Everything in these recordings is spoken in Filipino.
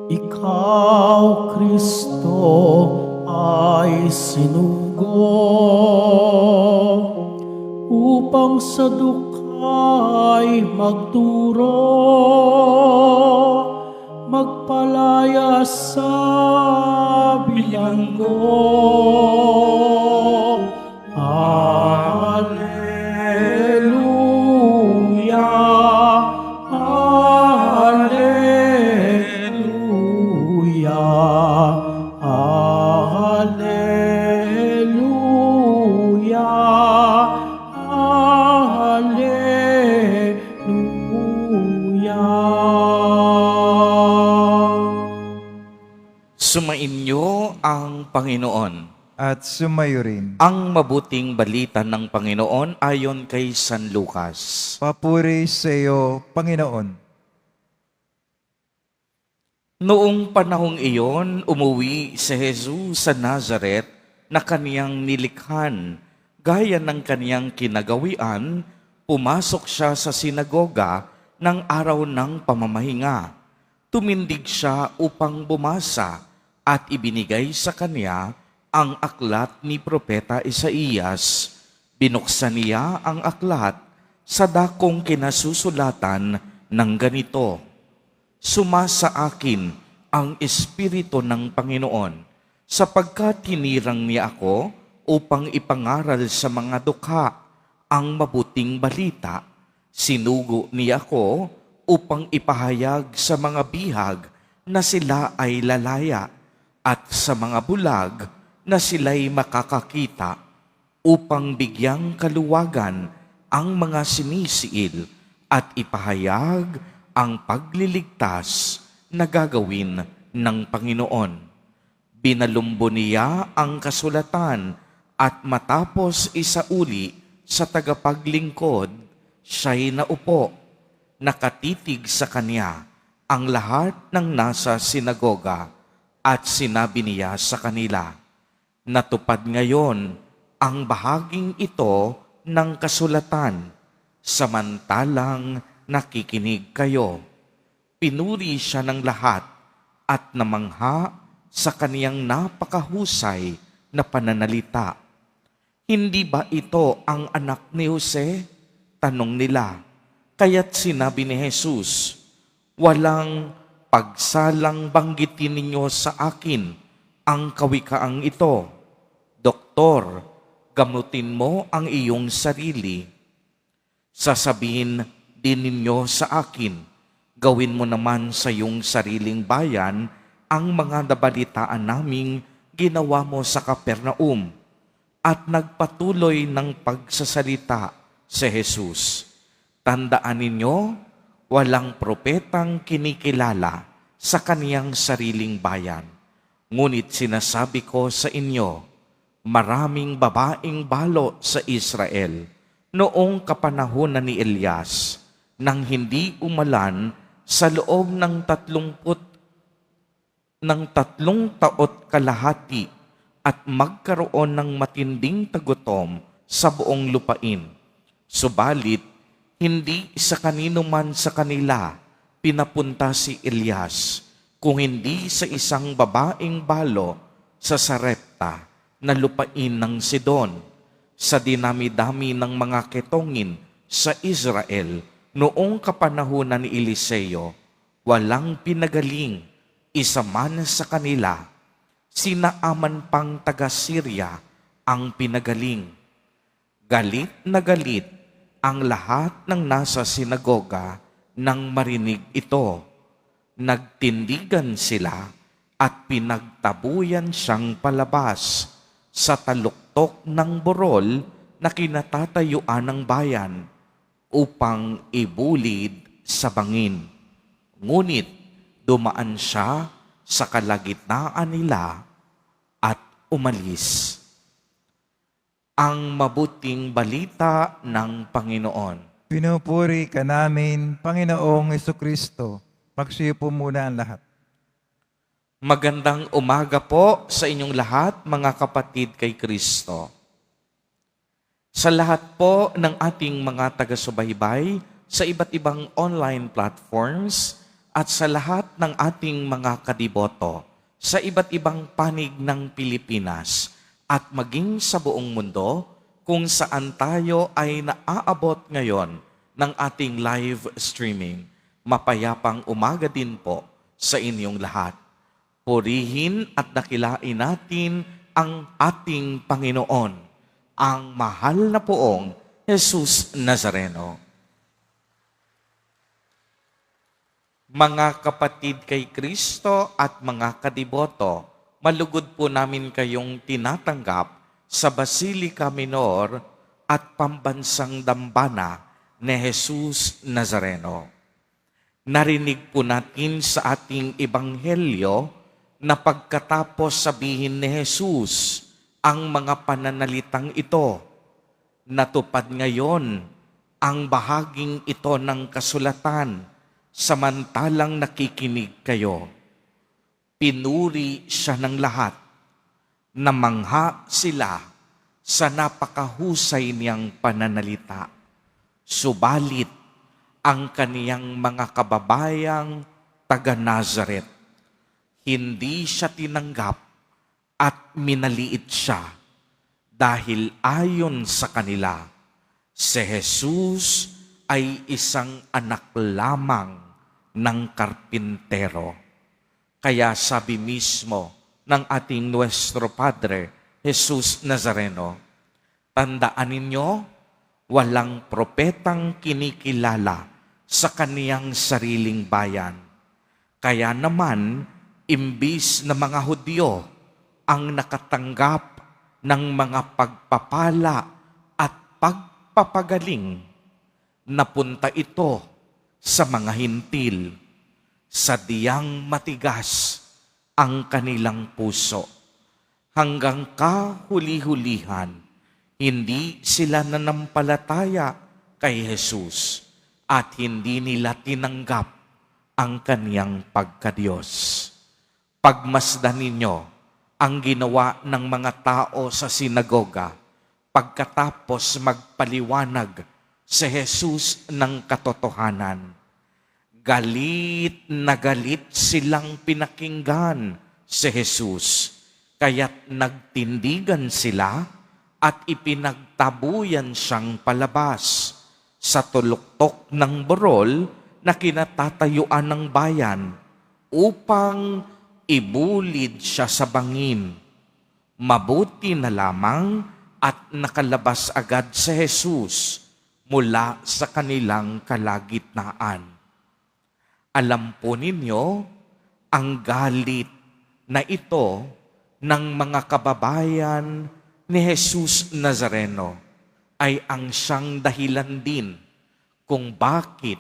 Ikaw, Kristo, ay sinugo upang sa dukha'y magturo, magpalaya sa bilanggo. Alleluia, Alleluia, Alleluia, Alleluia. Sumainyo ang Panginoon. At sumayo rin. Ang mabuting balita ng Panginoon ayon kay San Lucas. Papuri sa iyo, Panginoon. Noong panahong iyon, umuwi si Jesus sa Nazaret na kaniyang nilikhan. Gaya ng kaniyang kinagawian, pumasok siya sa sinagoga ng araw ng pamamahinga. Tumindig siya upang bumasa at ibinigay sa kanya ang aklat ni Propeta Isaías. Binuksan niya ang aklat sa dakong kinasusulatan ng ganito, "Sumasa akin ang Espiritu ng Panginoon, sapagkat hinirang niya ako upang ipangaral sa mga dukha ang mabuting balita. Sinugo niya ako upang ipahayag sa mga bihag na sila ay lalaya at sa mga bulag na sila'y makakakita, upang bigyang kaluwagan ang mga sinisiil at ipahayag ang pagliligtas na gagawin ng Panginoon." Binalumbo niya ang kasulatan at matapos isauli sa tagapaglingkod, siya'y naupo. Nakatitig sa kanya ang lahat ng nasa sinagoga at sinabi niya sa kanila, "Natupad ngayon ang bahaging ito ng kasulatan, samantalang nakikinig kayo." Pinuri siya ng lahat at namangha sa kaniyang napakahusay na pananalita. "Hindi ba ito ang anak ni Jose?" tanong nila. Kaya't sinabi ni Jesus, "Walang pagsalang banggitin ninyo sa akin ang kawikaang ito. Doktor, gamutin mo ang iyong sarili. Sasabihin din ninyo sa akin, gawin mo naman sa iyong sariling bayan ang mga nabalitaan naming ginawa mo sa Capernaum." At nagpatuloy ng pagsasalita si Jesus. Tandaan ninyo, walang propetang kinikilala sa kaniyang sariling bayan. Ngunit sinasabi ko sa inyo, maraming babaeng balo sa Israel noong kapanahunan ni Elias nang hindi umalan sa loob ng 3 taot kalahati at magkaroon ng matinding tagutom sa buong lupain. Subalit, hindi sa kanino man sa kanila pinapunta si Elias, kung hindi sa isang babaeng balo sa Sarepta na lupain ng Sidon. Sa dinami-dami ng mga ketongin sa Israel noong kapanahunan ni Eliseo, walang pinagaling isa man sa kanila. Sina Aman pang taga-Syria ang pinagaling. Galit na galit ang lahat ng nasa sinagoga nang marinig ito. Nagtindigan sila at pinagtabuyan siyang palabas sa taluktok ng burol na kinatatayuan ng bayan upang ibulid sa bangin. Ngunit dumaan siya sa kalagitnaan nila at umalis. ang mabuting balita ng Panginoon. Pinupuri ka namin, Panginoong Jesucristo. Pagsiyo po muna ang lahat. Magandang umaga po sa inyong lahat, mga kapatid kay Kristo. Sa lahat po ng ating mga taga-subaybay sa iba't ibang online platforms at sa lahat ng ating mga kadiboto sa iba't ibang panig ng Pilipinas at maging sa buong mundo kung saan tayo ay naaabot ngayon ng ating live streaming. Mapayapang umaga din po sa inyong lahat. Purihin at dakilain natin ang ating Panginoon, ang mahal na poong Jesus Nazareno. Mga kapatid kay Kristo at mga kadiboto, malugod po namin kayong tinatanggap sa Basilica Minor at Pambansang Dambana ni Jesus Nazareno. Narinig po natin sa ating ebanghelyo na pagkatapos sabihin ni Jesus ang mga pananalitang ito, natupad ngayon ang bahaging ito ng kasulatan samantalang nakikinig kayo. Pinuri siya ng lahat, namangha sila sa napakahusay niyang pananalita. Subalit ang kaniyang mga kababayang taga Nazaret, hindi siya tinanggap at minaliit siya dahil ayon sa kanila, si Jesus ay isang anak lamang ng karpintero. Kaya sabi mismo ng ating Nuestro Padre, Jesus Nazareno, tandaan ninyo, walang propetang kinikilala sa kaniyang sariling bayan. Kaya naman, imbis na mga Hudyo ang nakatanggap ng mga pagpapala at pagpapagaling, napunta ito sa mga hintil, sadyang matigas ang kanilang puso. Hanggang kahuli-hulihan, hindi sila nanampalataya kay Jesus at hindi nila tinanggap ang kaniyang pagkadiyos. Pagmasdan ninyo ang ginawa ng mga tao sa sinagoga pagkatapos magpaliwanag si Jesus ng katotohanan. Galit na galit silang pinakinggan si Jesus, kaya't nagtindigan sila at ipinagtabuyan siyang palabas sa tuluktok ng burol na kinatatayuan ng bayan upang ibulid siya sa bangin. Mabuti na lamang at nakalabas agad si Jesus mula sa kanilang kalagitnaan. Alam po ninyo, ang galit na ito ng mga kababayan ni Jesus Nazareno ay ang siyang dahilan din kung bakit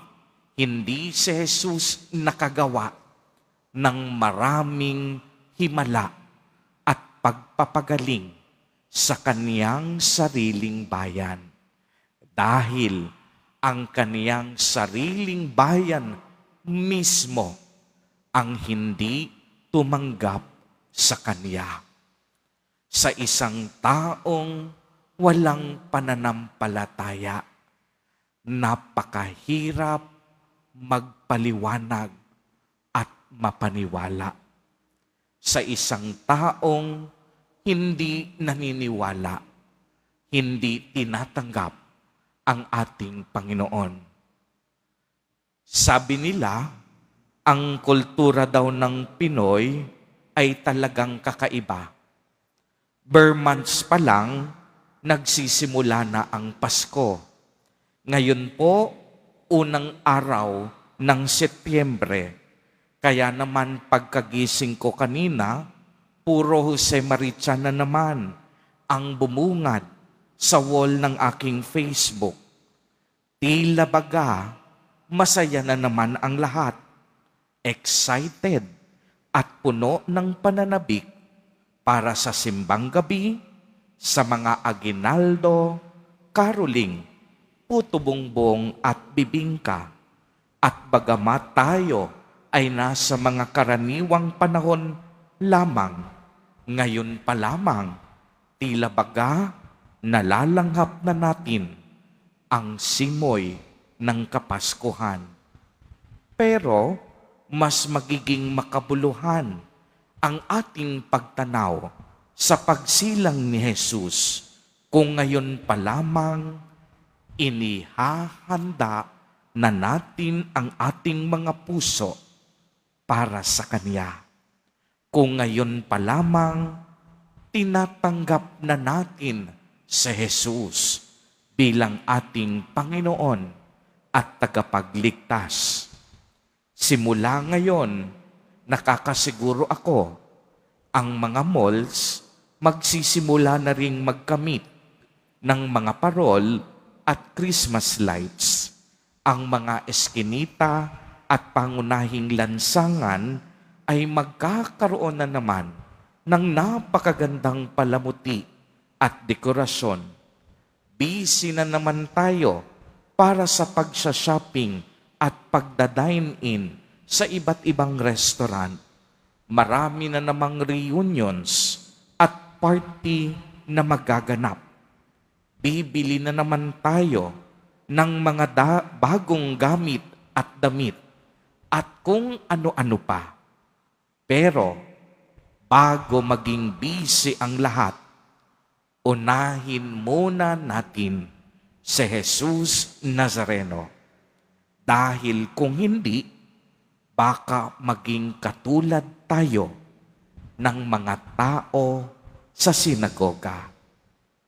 hindi si Jesus nakagawa ng maraming himala at pagpapagaling sa kaniyang sariling bayan. Dahil ang kaniyang sariling bayan mismo ang hindi tumanggap sa kaniya. Sa isang taong walang pananampalataya, napakahirap magpaliwanag at mapaniwala. Sa isang taong hindi naniniwala, hindi tinatanggap ang ating Panginoon. Sabi nila, ang kultura daw ng Pinoy ay talagang kakaiba. Bare months pa lang, nagsisimula na ang Pasko. Ngayon po, unang araw ng Setyembre. Kaya naman pagkagising ko kanina, puro Jose Maria na naman ang bumungad sa wall ng aking Facebook. Tila baga, masaya na naman ang lahat. Excited at puno ng pananabik para sa simbang gabi, sa mga aginaldo, karoling, puto bongbong at bibingka. At bagamat tayo ay nasa mga karaniwang panahon lamang, ngayon pa lamang, tila baga nalalanghap na natin ang simoy ng Kapaskuhan. Pero mas magiging makabuluhan ang ating pagtanaw sa pagsilang ni Jesus kung ngayon pa lamang inihahanda na natin ang ating mga puso para sa Kanya. Kung ngayon pa lamang tinatanggap na natin si Jesus bilang ating Panginoon at tagapagligtas. Simula ngayon, nakakasiguro ako, ang mga malls magsisimula na ring magkamit ng mga parol at Christmas lights. Ang mga eskinita at pangunahing lansangan ay magkakaroon na naman ng napakagandang palamuti at dekorasyon. Busy na naman tayo para sa pagsha-shopping at pagda-dine-in sa iba't ibang restaurant. Marami na namang reunions at party na magaganap. Bibili na naman tayo ng mga bagong gamit at damit at kung ano-ano pa. Pero bago maging busy ang lahat, unahin muna natin si Jesus Nazareno. Dahil kung hindi, baka maging katulad tayo ng mga tao sa sinagoga.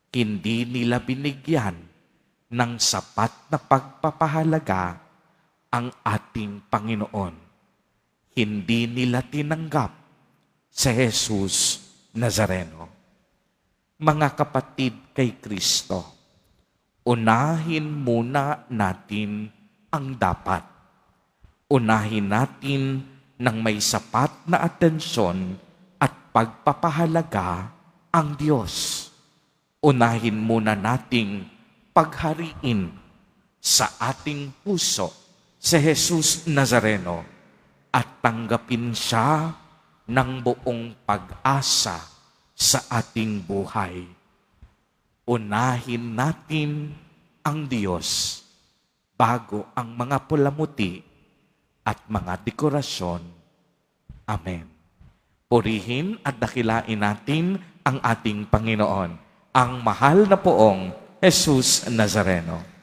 Hindi nila binigyan ng sapat na pagpapahalaga ang ating Panginoon. Hindi nila tinanggap si Jesus Nazareno. Mga kapatid kay Kristo, unahin muna natin ang dapat. Unahin natin ng may sapat na atensyon at pagpapahalaga ang Diyos. Unahin muna nating paghariin sa ating puso si Jesus Nazareno at tanggapin siya ng buong pag-asa sa ating buhay. Unahin natin ang Diyos bago ang mga pulamuti at mga dekorasyon. Amen. Purihin at dakilain natin ang ating Panginoon, ang mahal na poong Jesus Nazareno.